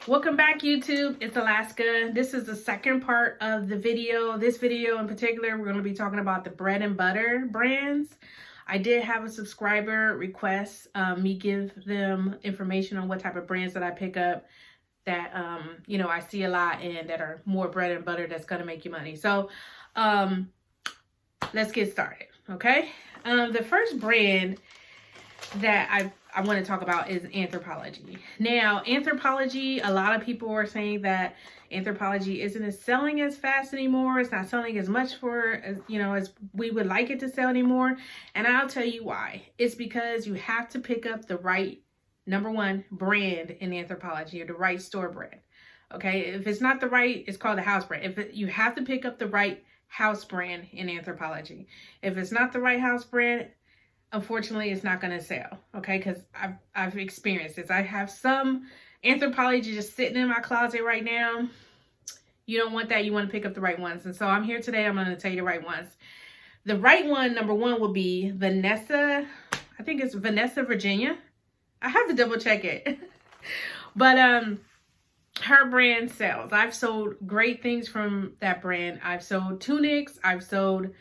Welcome back, YouTube. It's Alaska. This is the second part of the video. This video in particular, we're going to be talking about the bread and butter brands. I did have a subscriber request me give them information on what type of brands that I pick up that I see a lot and that are more bread and butter that's going to make you money. So let's get started. Okay. The first brand that I want to talk about is Anthropologie. Now, Anthropologie, a lot of people are saying that Anthropologie isn't selling as fast anymore. It's not selling as much as we would like it to sell anymore. And I'll tell you why. It's because you have to pick up the right, number one, brand in Anthropologie, or the right store brand. Okay, if it's not the right, it's called the house brand. You have to pick up the right house brand in Anthropologie. If it's not the right house brand, unfortunately, it's not going to sell, okay? Because I've experienced this. I have some Anthropologie just sitting in my closet right now. You don't want that. You want to pick up the right ones. And so I'm here today. I'm going to tell you the right ones. The right one, number one, will be Vanessa. I think it's Vanessa, Virginia. I have to double check it. But her brand sells. I've sold great things from that brand. I've sold tunics. I've sold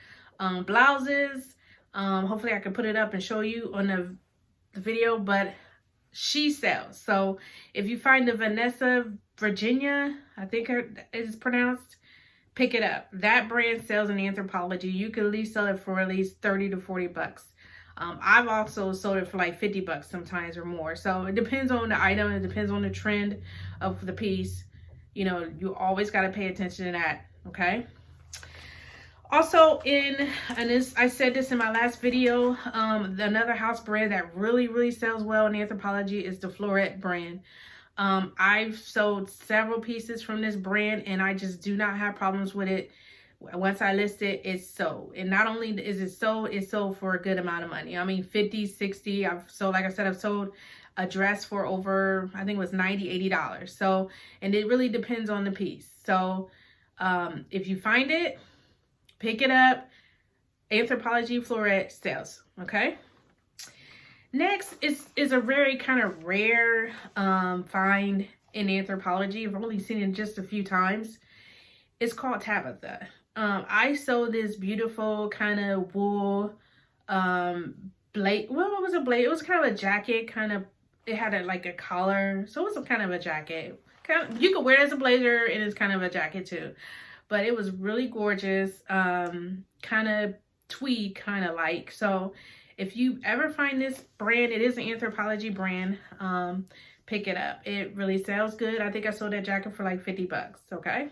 blouses. Hopefully I can put it up and show you on the video, but she sells. So if you find the Vanessa, Virginia, I think it is pronounced, pick it up. That brand sells in Anthropologie. You can at least sell it for at least 30 to 40 bucks. I've also sold it for like 50 bucks sometimes or more. So it depends on the item. It depends on the trend of the piece. You always got to pay attention to that. Okay. Also, I said this in my last video, another house brand that really sells well in Anthropologie is the Florette brand. I've sold several pieces from this brand and I just do not have problems with it. Once I list it, it's sold. And not only is it sold, it's sold for a good amount of money. I mean, 50, 60. Like I said, I've sold a dress for over, I think it was $90, $80. So, and it really depends on the piece. So, if you find it, pick it up. Anthropologie Florette sells. Okay. Next is a very kind of rare find in Anthropologie. I've only seen it just a few times. It's called Tabitha. I sold this beautiful kind of wool blade. Well, it was a blade. It was kind of a jacket. It had like a collar. So it was kind of a jacket. You could wear it as a blazer and it's kind of a jacket too. But it was really gorgeous, kind of tweed, kind of like. So if you ever find this brand, it is an Anthropologie brand, pick it up. It really sells good. I think I sold that jacket for like 50 bucks, okay?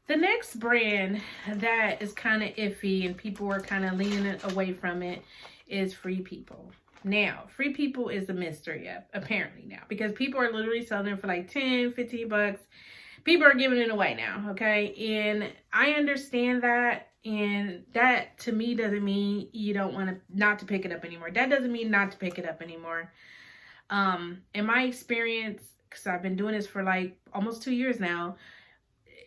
The next brand that is kind of iffy and people are kind of leaning away from it is Free People. Now, Free People is a mystery, apparently now, because people are literally selling it for like 10, 15 bucks. People are giving it away now, okay? And I understand that. And that, to me, doesn't mean you don't want to not to pick it up anymore. That doesn't mean not to pick it up anymore. In my experience, because I've been doing this for like almost 2 years now,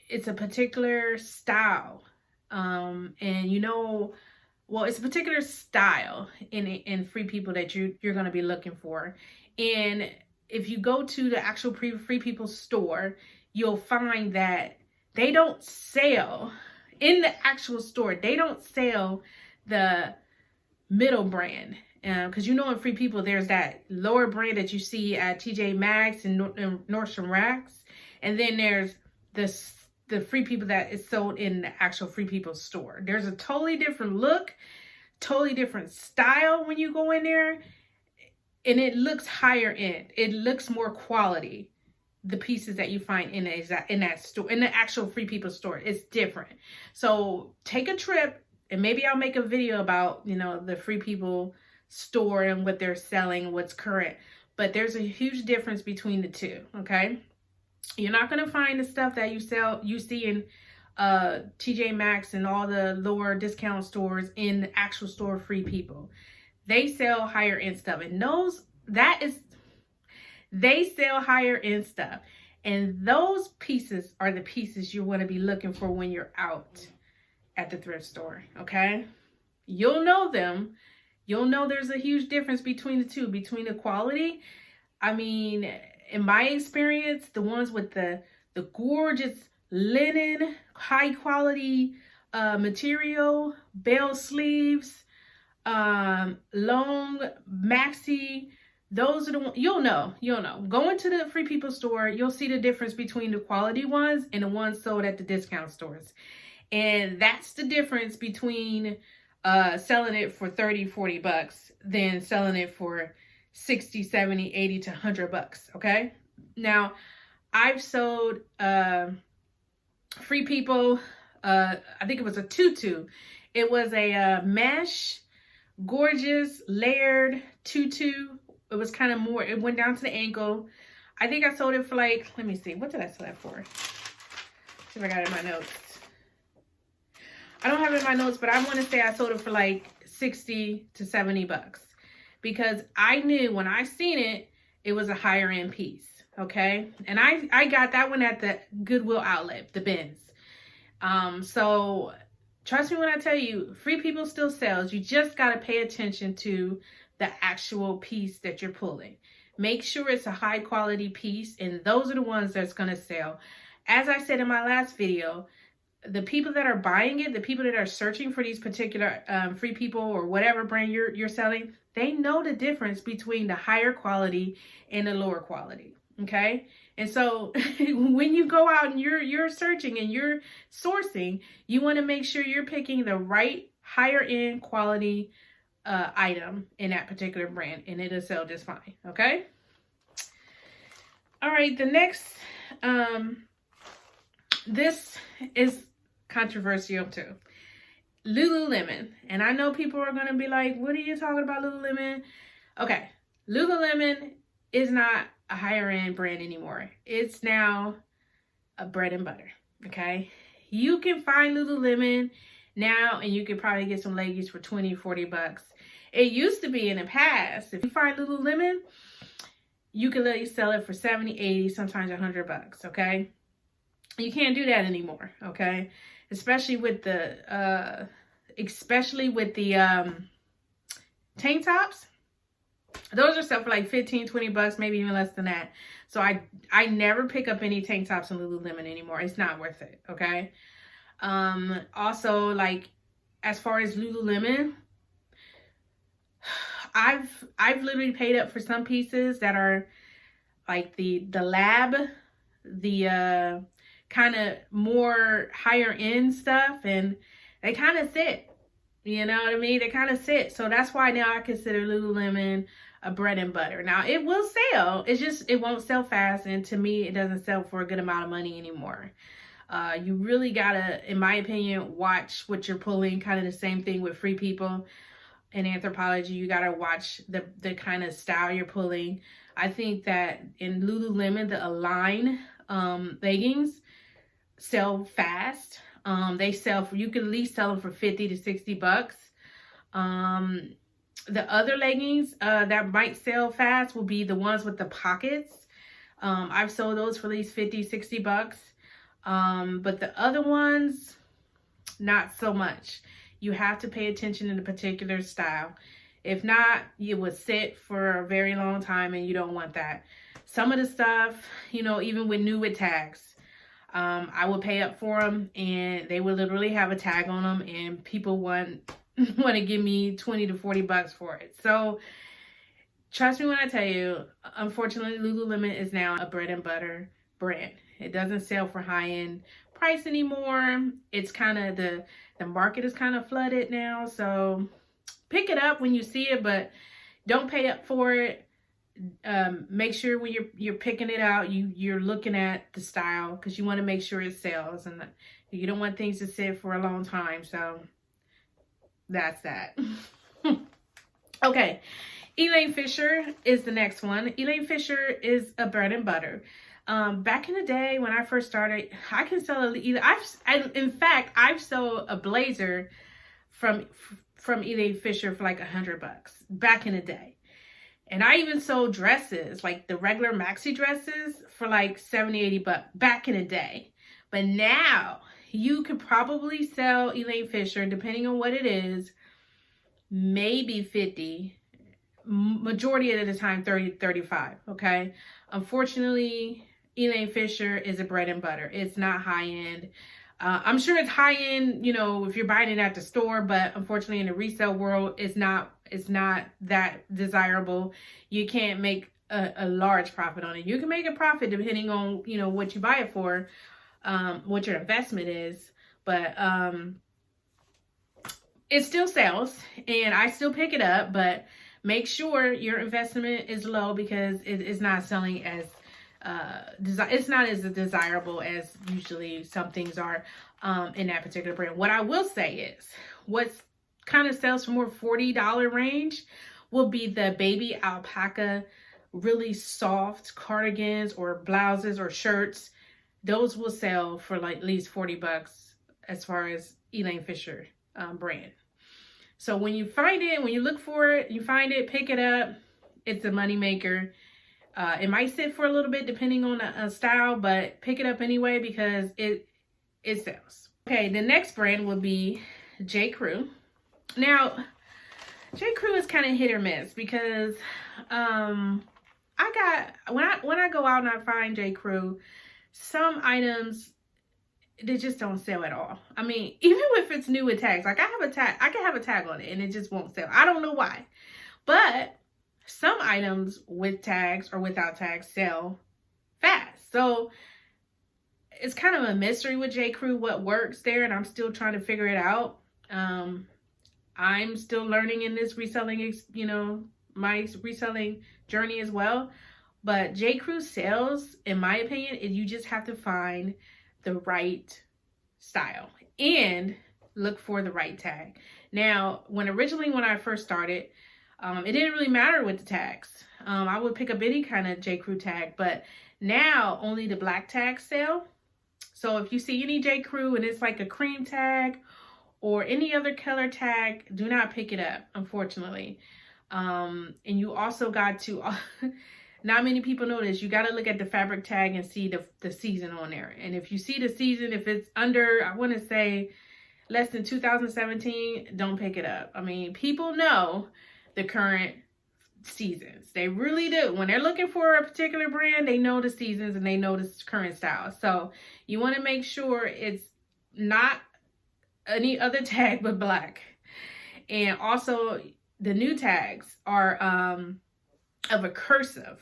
it's a particular style. And it's a particular style in Free People that you're going to be looking for. And if you go to the actual Free People store, you'll find that they don't sell in the actual store. They don't sell the middle brand. Because in Free People, there's that lower brand that you see at TJ Maxx and Nordstrom Racks. And then there's the Free People that is sold in the actual Free People store. There's a totally different look, totally different style when you go in there. And it looks higher end. It looks more quality. The pieces that you find in that store, in the actual Free People store, it's different. So take a trip and maybe I'll make a video about, the Free People store and what they're selling, what's current. But there's a huge difference between the two, okay? You're not going to find the stuff that you see in TJ Maxx and all the lower discount stores in the actual store Free People. They sell higher end stuff, and they sell higher end stuff. And those pieces are the pieces you want to be looking for when you're out at the thrift store, okay? You'll know them. You'll know there's a huge difference between the two, between the quality. I mean, in my experience, the ones with the gorgeous linen, high quality material, bell sleeves, long maxi, those are the ones, you'll know. Go into the Free People store, you'll see the difference between the quality ones and the ones sold at the discount stores. And that's the difference between selling it for 30, 40 bucks than selling it for 60, 70, 80 to 100 bucks. Okay. Now I've sold Free People, I think it was a tutu. It was a mesh, gorgeous, layered tutu. It was kind of more, it went down to the ankle. I think I sold it for like, let me see, what did I sell that for? See if I got it in my notes. I don't have it in my notes, but I want to say I sold it for like 60 to 70 bucks. Because I knew when I seen it, it was a higher end piece. Okay. And I got that one at the Goodwill outlet, the bins. So trust me when I tell you, Free People still sells. You just got to pay attention to the actual piece that you're pulling. Make sure it's a high quality piece, and those are the ones that's going to sell. As I said in my last video, the people that are buying it, the people that are searching for these particular Free People or whatever brand you're selling, they know the difference between the higher quality and the lower quality. Okay. And so when you go out and you're searching and you're sourcing, you want to make sure you're picking the right higher end quality item in that particular brand, and it'll sell just fine. Okay. All right. The next, this is controversial too. Lululemon. And I know people are going to be like, what are you talking about, Lululemon? Okay. Lululemon is not a higher end brand anymore. It's now a bread and butter. Okay. You can find Lululemon now, and you could probably get some leggings for 20, 40 bucks. It used to be in the past, if you find Lululemon, you can let you sell it for 70, 80, sometimes 100 bucks. Okay. You can't do that anymore. Okay. Especially with the tank tops. Those are stuff for like 15, 20 bucks, maybe even less than that. So I never pick up any tank tops in Lululemon anymore. It's not worth it. Okay. Also, like, as far as Lululemon, I've literally paid up for some pieces that are like the lab, the kind of more higher end stuff, and they kind of sit, you know what I mean? They kind of sit. So that's why now I consider Lululemon a bread and butter. Now it will sell. It's just, it won't sell fast. And to me, it doesn't sell for a good amount of money anymore. You really gotta, in my opinion, watch what you're pulling. Kind of the same thing with Free People and Anthropologie. You gotta watch the kind of style you're pulling. I think that in Lululemon, the Align leggings sell fast. They sell for, you can at least sell them for 50 to 60 bucks. The other leggings that might sell fast will be the ones with the pockets. I've sold those for at least 50, 60 bucks. But the other ones, not so much. You have to pay attention to the particular style. If not, you would sit for a very long time, and you don't want that. Some of the stuff, you know, even with tags, I would pay up for them, and they would literally have a tag on them, and people want to give me 20 to 40 bucks for it. So trust me when I tell you, unfortunately, Lululemon is now a bread and butter brand. It doesn't sell for high-end price anymore. It's kind of, the market is kind of flooded now. So pick it up when you see it, but don't pay up for it. Make sure when you're picking it out, you're looking at the style, because you want to make sure it sells, and you don't want things to sit for a long time. So that's that. Okay. Elaine Fisher is the next one. Elaine Fisher is a bread and butter. Back in the day when I first started, I can sell in fact, I've sold a blazer from Elaine Fisher for like 100 bucks back in the day. And I even sold dresses, like the regular maxi dresses, for like 70, 80 bucks back in the day. But now you could probably sell Elaine Fisher, depending on what it is, maybe 50, majority of the time 30 to 35. Okay, unfortunately, Elaine Fisher is a bread and butter. It's not high end. I'm sure it's high end, you know, if you're buying it at the store, but unfortunately in the resale world, it's not that desirable. You can't make a large profit on it. You can make a profit depending on, you know, what you buy it for, what your investment is, but it still sells and I still pick it up, but make sure your investment is low because it is not selling as it's not as desirable as usually some things are in that particular brand. What I will say is what's kind of sells for more $40 range will be the baby alpaca, really soft cardigans or blouses or shirts. Those will sell for like at least 40 bucks as far as Elaine Fisher brand. So when you find it, when you look for it, you find it, pick it up. It's a money maker. It might sit for a little bit depending on a style, but pick it up anyway because it sells. Okay, the next brand will be J. Crew. Now, J. Crew is kind of hit or miss because when I go out and I find J. Crew, some items they just don't sell at all. I mean, even if it's new with tags, like I can have a tag on it and it just won't sell. I don't know why, but some items with tags or without tags sell fast. So it's kind of a mystery with J. Crew what works there, and I'm still trying to figure it out. I'm still learning in this reselling, you know, my reselling journey as well. But J. Crew sells, in my opinion, and you just have to find the right style and look for the right tag. Now, when I first started, it didn't really matter with the tags. I would pick up any kind of J. Crew tag, but now only the black tags sell. So if you see any J. Crew and it's like a cream tag or any other color tag, do not pick it up, unfortunately. And you also got to, not many people know this, you got to look at the fabric tag and see the season on there. And if you see the season, if it's under, I want to say less than 2017, don't pick it up. I mean, people know the current seasons. They really do. When they're looking for a particular brand, they know the seasons and they know the current style. So you want to make sure it's not any other tag but black. And also the new tags are of a cursive.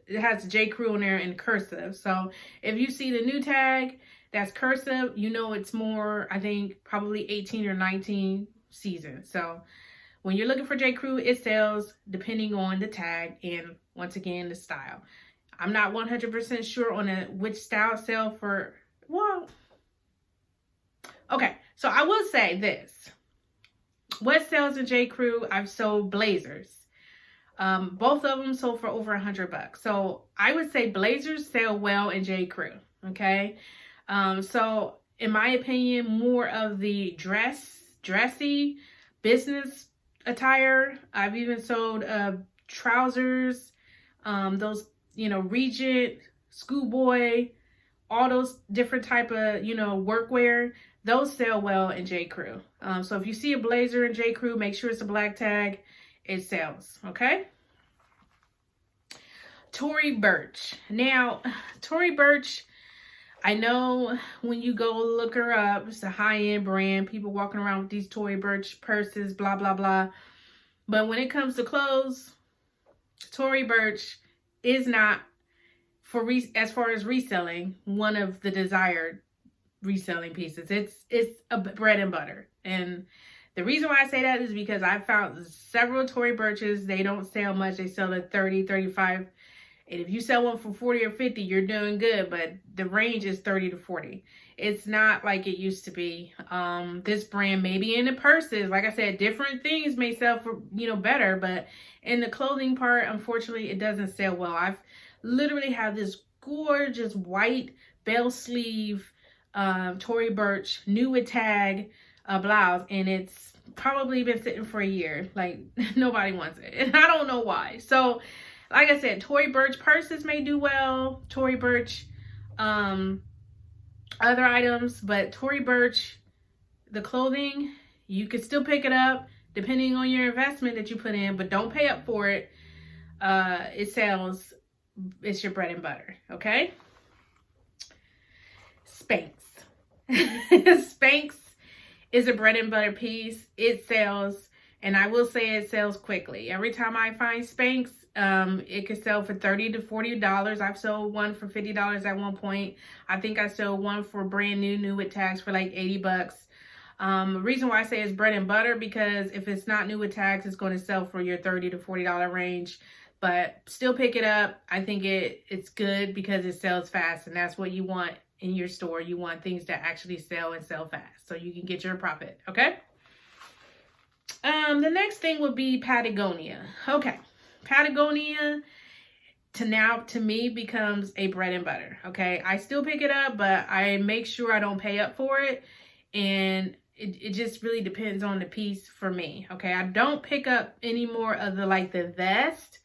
It has J. Crew in there in cursive. So if you see the new tag that's cursive, you know it's more, I think, probably 18 or 19 season. So when you're looking for J. Crew, it sells depending on the tag and, once again, the style. I'm not 100% sure on which style sell for, well, okay. So I will say this. What sells in J. Crew? I've sold blazers. Both of them sold for over $100. So I would say blazers sell well in J. Crew. Okay. So in my opinion, more of the dressy business attire. I've even sold trousers, those, you know, Regent, schoolboy, all those different type of, you know, workwear. Those sell well in J. Crew. So if you see a blazer in J. Crew, make sure it's a black tag. It sells. Okay. Tory Burch. Now, Tory Burch, I know when you go look her up, it's a high-end brand. People walking around with these Tory Burch purses, blah, blah, blah. But when it comes to clothes, Tory Burch is not, as far as reselling, one of the desired reselling pieces. It's a bread and butter. And the reason why I say that is because I found several Tory Burches. They don't sell much. They sell at 30, 35. And if you sell one for 40 or 50, you're doing good. But the range is 30 to 40. It's not like it used to be. This brand, maybe in the purses, like I said, different things may sell for, you know, better. But in the clothing part, unfortunately, it doesn't sell well. I've literally have this gorgeous white bell sleeve Tory Burch new with tag blouse, and it's probably been sitting for a year. Like, nobody wants it, and I don't know why. So like I said, Tory Burch purses may do well, Tory Burch other items, but Tory Burch, the clothing, you could still pick it up. depending on your investment that you put in, but don't pay up for it. It sells. It's your bread and butter. Okay. Spanx. Spanx is a bread and butter piece. It sells, and I will say it sells quickly. Every time I find Spanx, it could sell for $30 to $40. I've sold one for $50 at one point. I think I sold one for brand new with tags for like 80 bucks. The reason why I say it's bread and butter, because if it's not new with tags, it's going to sell for your $30 to $40 range. But still pick it up. I think it's good because it sells fast, and that's what you want in your store. You want things that actually sell and sell fast so you can get your profit. Okay. The next thing would be Patagonia. Okay. Patagonia to me becomes a bread and butter. Okay. I still pick it up, but I make sure I don't pay up for it. And it just really depends on the piece for me. Okay. I don't pick up any more of the vest.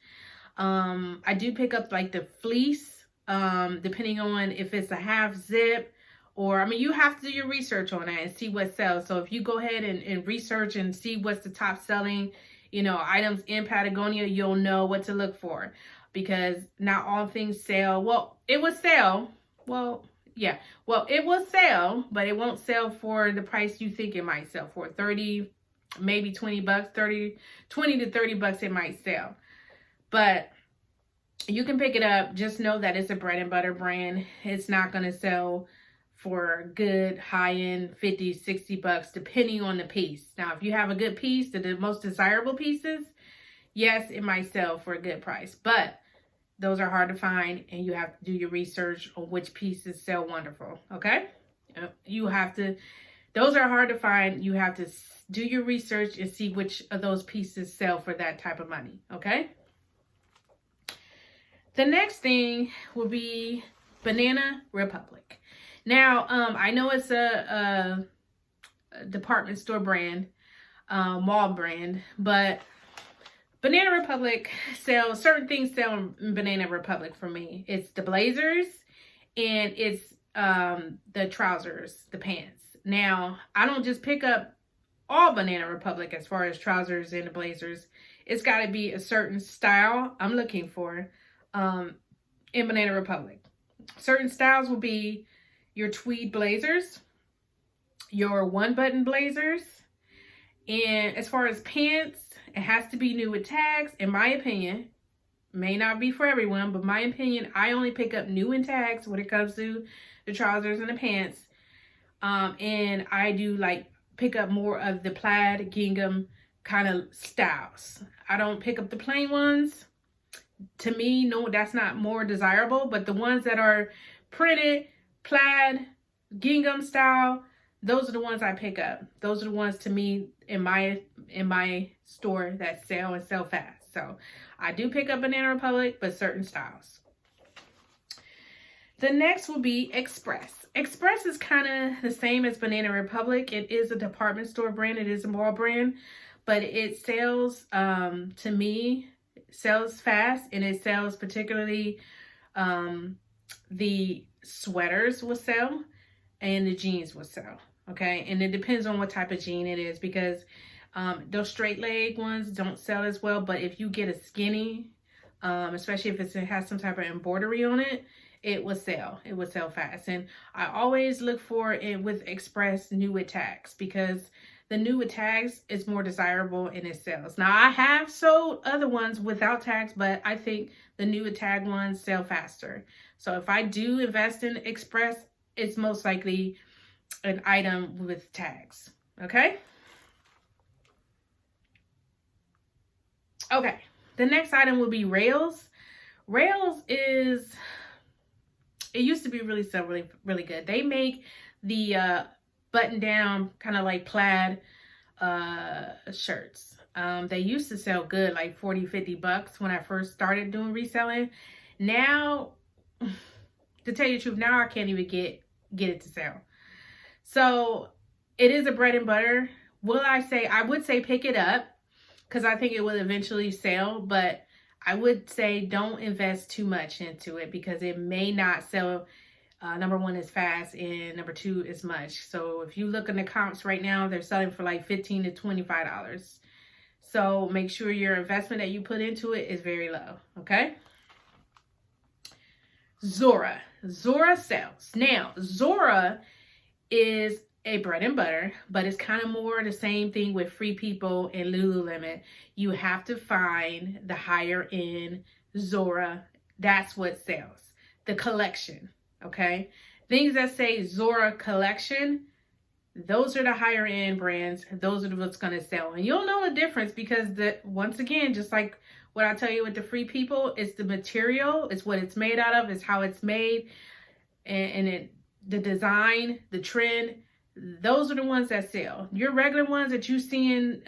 I do pick up like the fleece, depending on if it's a half zip, or, I mean, you have to do your research on that and see what sells. So if you go ahead and research and see what's the top selling, items in Patagonia, you'll know what to look for, because not all things sell. Well, it will sell. Well, yeah. Well, it will sell, but it won't sell for the price you think it might sell for. 30, maybe 20 bucks, 20 to 30 bucks it might sell. But you can pick it up. Just know that it's a bread and butter brand. It's not going to sell for good high-end 50, 60 bucks, depending on the piece. Now, if you have a good piece, the most desirable pieces, yes, it might sell for a good price. But those are hard to find, and you have to do your research on which pieces sell wonderful. Okay? Those are hard to find. You have to do your research and see which of those pieces sell for that type of money. Okay? The next thing will be Banana Republic. Now, I know it's a department store brand, mall brand, but Banana Republic sells, certain things sell in Banana Republic for me. It's the blazers and it's the trousers, the pants. Now, I don't just pick up all Banana Republic as far as trousers and the blazers. It's got to be a certain style I'm looking for. In Banana Republic. Certain styles will be your tweed blazers, your one-button blazers, and as far as pants, it has to be new with tags, in my opinion. May not be for everyone, but my opinion, I only pick up new in tags when it comes to the trousers and the pants. And I do pick up more of the plaid, gingham kind of styles. I don't pick up the plain ones. To me, no, that's not more desirable, but the ones that are printed, plaid, gingham style, those are the ones I pick up. Those are the ones, to me, in my store that sell and sell fast. So I do pick up Banana Republic, but certain styles. The next will be Express. Express is kind of the same as Banana Republic. It is a department store brand. It is a mall brand, but it sells, to me, sells fast, and it sells particularly the sweaters will sell and the jeans will sell. Okay, and it depends on what type of jean it is, because those straight leg ones don't sell as well. But if you get a skinny, especially if it has some type of embroidery on it, it will sell. It will sell fast. And I always look for it with Express new with tags, because the new with tags is more desirable and it sells. Now, I have sold other ones without tags, but I think the new with tag ones sell faster. So if I do invest in Express, it's most likely an item with tags. Okay? Okay. The next item will be Rails. Rails is, it used to be really good. They make the button down kind of like plaid shirts. They used to sell good, like 40, 50 bucks when I first started doing reselling. Now, to tell you the truth, now I can't even get it to sell. So it is a bread and butter. I would say pick it up, because I think it will eventually sell, but I would say don't invest too much into it, because it may not sell, number one, as fast, and number two, as much. So if you look in the comps right now, they're selling for like $15 to $25. So make sure your investment that you put into it is very low, okay? Zora. Zora sells. Now, Zora is a bread and butter, but it's kind of more the same thing with Free People and Lululemon. You have to find the higher end Zora. That's what sells. The collection, okay? Things that say Zora collection, those are the higher end brands. Those are what's going to sell. And you'll know the difference because once again, just like what I tell you with the Free People, it's the material, it's what it's made out of, it's how it's made, and the design, the trend. Those are the ones that sell. Your regular ones that you seeing,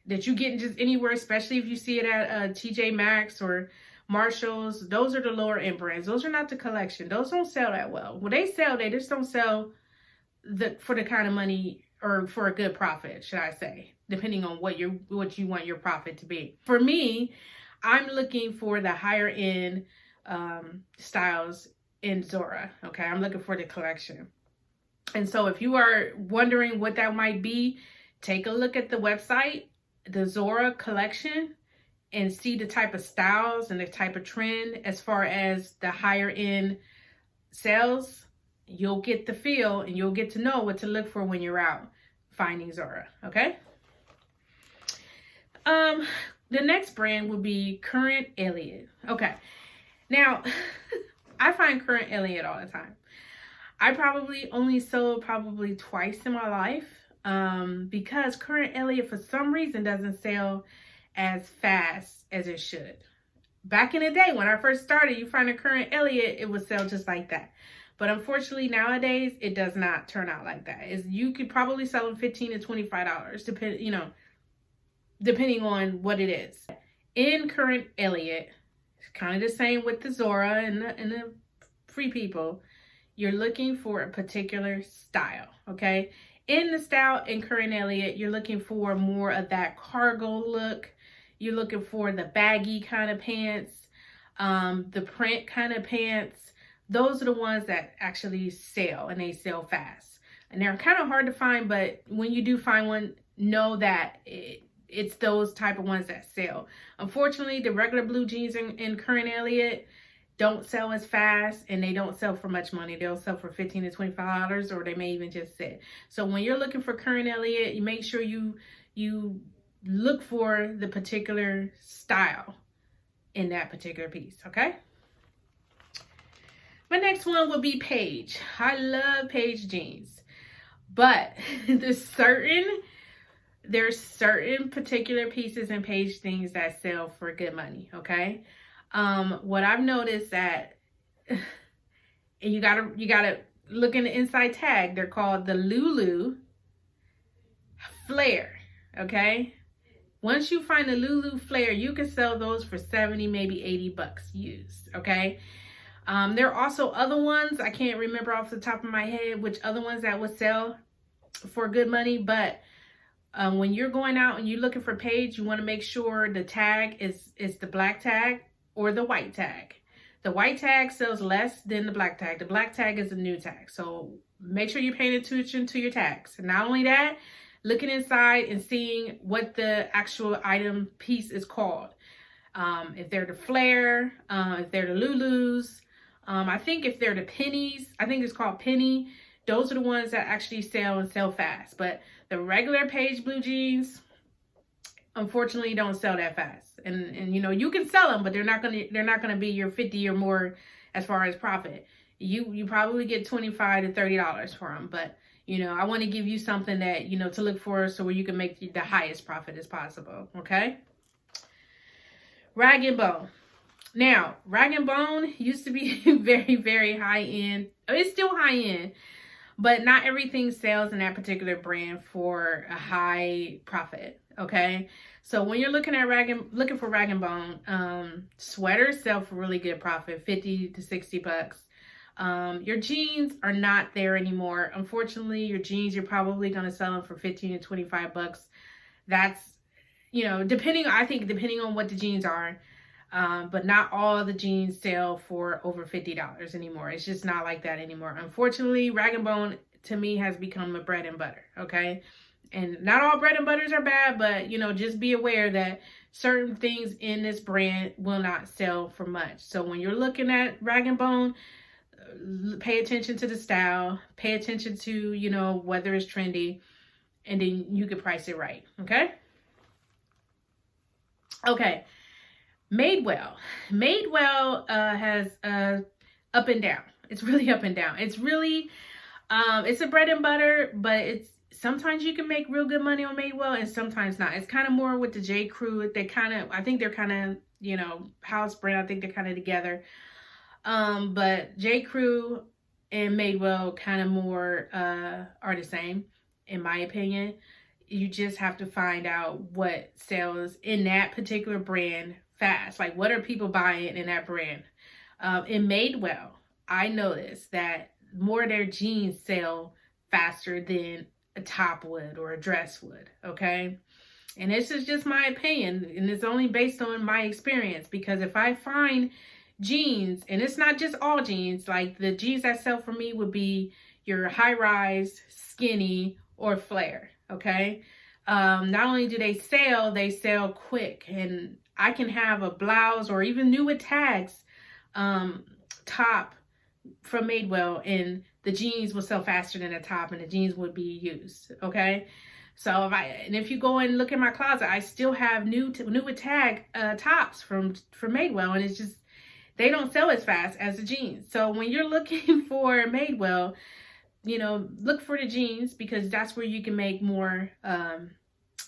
that you get just anywhere, especially if you see it at TJ Maxx or Marshalls, those are the lower end brands. Those are not the collection. Those don't sell that well. When they sell, they just don't sell for the kind of money, or for a good profit, should I say, depending on what you want your profit to be. For me, I'm looking for the higher end styles in Zora. Okay, I'm looking for the collection. And so if you are wondering what that might be, take a look at the website, the Zora collection, and see the type of styles and the type of trend as far as the higher end sales. You'll get the feel and you'll get to know what to look for when you're out finding Zora, okay? The next brand would be Current Elliott. Okay, now I find Current Elliott all the time. I probably only sold twice in my life because Current Elliott for some reason doesn't sell as fast as it should. Back in the day when I first started, you find a Current Elliott, it would sell just like that. But unfortunately nowadays it does not turn out like that. You could probably sell them $15 to $25, depending on what it is. In Current Elliott, it's kind of the same with the Zora and the Free People. You're looking for a particular style, okay? In the style in Current Elliott, you're looking for more of that cargo look. You're looking for the baggy kind of pants, the print kind of pants. Those are the ones that actually sell, and they sell fast. And they're kind of hard to find, but when you do find one, know that it's those type of ones that sell. Unfortunately, the regular blue jeans in Current Elliott don't sell as fast, and they don't sell for much money. They'll sell for $15 to $25, or they may even just sit. So when you're looking for Current Elliott, you make sure you look for the particular style in that particular piece, okay? My next one will be Paige. I love Paige jeans, but there's certain particular pieces in Paige things that sell for good money, okay? What I've noticed that, and you gotta look in the inside tag, they're called the Lulu Flare, okay? Once you find a Lulu Flare, you can sell those for 70, maybe $80 used, okay? There are also other ones, I can't remember off the top of my head which other ones that would sell for good money, but when you're going out and you're looking for Paige, you want to make sure the tag is the black tag or the white tag. The white tag sells less than the black tag. The black tag is a new tag, so make sure you're paying attention to your tags. And not only that, looking inside and seeing what the actual item piece is called. If they're the flare, if they're the Lulus, I think if they're the pennies, I think it's called penny. Those are the ones that actually sell and sell fast. But the regular Paige blue jeans, unfortunately, don't sell that fast. And you can sell them, but they're not gonna be your 50 or more as far as profit. You probably get $25 to $30 for them, but I want to give you something that to look for, so where you can make the highest profit as possible. Okay. Rag & Bone. Now, Rag & Bone used to be very, very high end. It's still high end, but not everything sells in that particular brand for a high profit. Okay. So when you're looking at looking for Rag & Bone, sweaters sell for really good profit, $50 to $60. Your jeans are not there anymore. Unfortunately, your jeans, you're probably going to sell them for $15 to $25. That's, depending on what the jeans are. But not all the jeans sell for over $50 anymore. It's just not like that anymore. Unfortunately, Rag & Bone to me has become a bread and butter, okay? And not all bread and butters are bad, but, you know, just be aware that certain things in this brand will not sell for much. So when you're looking at Rag & Bone, pay attention to the style, pay attention to, you know, whether it's trendy, and then you can price it right, okay? Okay, Madewell. Madewell has up and down. It's really up and down. It's really, it's a bread and butter, but it's, sometimes you can make real good money on Madewell and sometimes not. It's kind of more with the J. Crew. They kind of, I think they're kind of, you know, house brand. I think they're kind of together. But J. Crew and Madewell kind of more are the same, in my opinion. You just have to find out what sells in that particular brand fast. Like, what are people buying in that brand? In Madewell, I noticed that more of their jeans sell faster than a top would or a dress would, okay? And this is just my opinion, and it's only based on my experience, because if I find jeans, and it's not just all jeans, like the jeans that sell for me would be your high rise, skinny, or flare, okay? Not only do they sell quick, and I can have a blouse or even new with tags top from Madewell, and the jeans will sell faster than the top, and the jeans would be used, okay? So if you go and look in my closet, I still have new with tag tops from Madewell, and it's just, they don't sell as fast as the jeans. So when you're looking for Madewell, you know, look for the jeans, because that's where you can make more,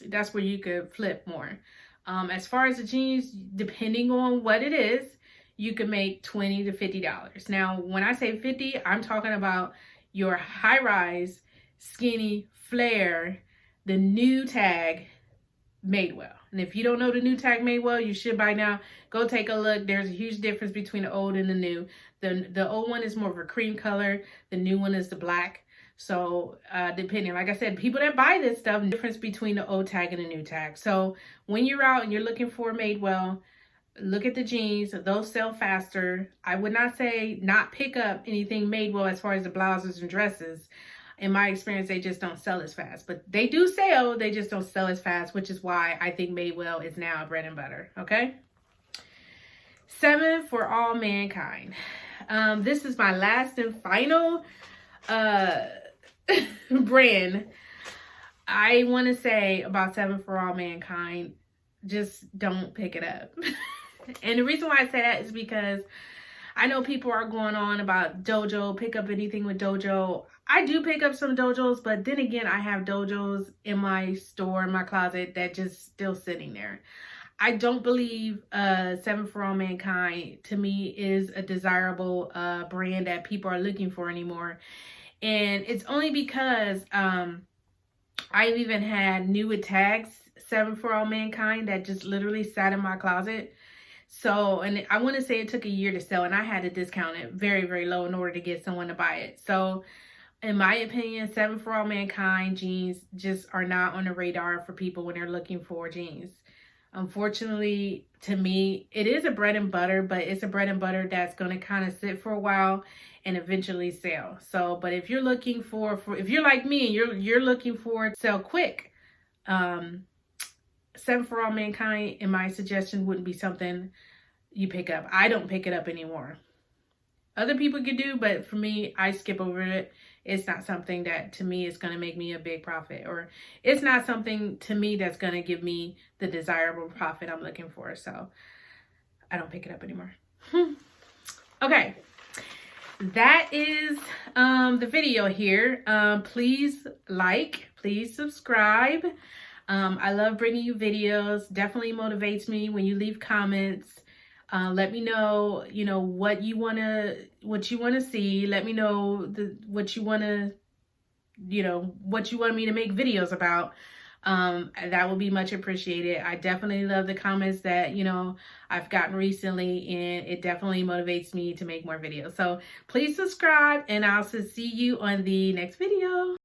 that's where you could flip more. As far as the jeans, depending on what it is, you can make $20 to $50. Now, when I say 50, I'm talking about your high rise, skinny, flare, the new tag Madewell. And if you don't know the new tag Madewell, you should by now. Go take a look. There's a huge difference between the old and the new. The old one is more of a cream color. The new one is the black. So depending, like I said, people that buy this stuff, difference between the old tag and the new tag. So when you're out and you're looking for Madewell, look at the jeans. Those sell faster. I would not say not pick up anything Madewell as far as the blouses and dresses. In my experience, they just don't sell as fast. But they do sell, they just don't sell as fast, which is why I think Madewell is now bread and butter, okay? 7 for All Mankind. This is my last and final brand. I want to say about 7 for All Mankind, just don't pick it up. And the reason why I say that is because I know people are going on about Dojo, pick up anything with Dojo. I do pick up some Dojos, but then again, I have Dojos in my store, in my closet, that just still sitting there. I don't believe 7 for All Mankind, to me, is a desirable brand that people are looking for anymore. And it's only because I've even had new with tags 7 for All Mankind that just literally sat in my closet. So, and I want to say it took a year to sell, and I had to discount it very, very low in order to get someone to buy it. So, in my opinion, 7 for All Mankind jeans just are not on the radar for people when they're looking for jeans. Unfortunately, to me, it is a bread and butter, but it's a bread and butter that's going to kind of sit for a while and eventually sell. So, but if you're looking for if you're like me and you're looking for it to sell quick, 7 for All Mankind, in my suggestion, wouldn't be something you pick up. I don't pick it up anymore. Other people could do, but for me, I skip over it. It's not something that, to me, is going to make me a big profit. Or it's not something, to me, that's going to give me the desirable profit I'm looking for. So, I don't pick it up anymore. Okay. That is the video here. Please like. Please subscribe. I love bringing you videos. Definitely motivates me when you leave comments. Let me know, you know, what you want to see. Let me know what you want me to make videos about. That will be much appreciated. I definitely love the comments that, you know, I've gotten recently, and it definitely motivates me to make more videos. So please subscribe, and I'll see you on the next video.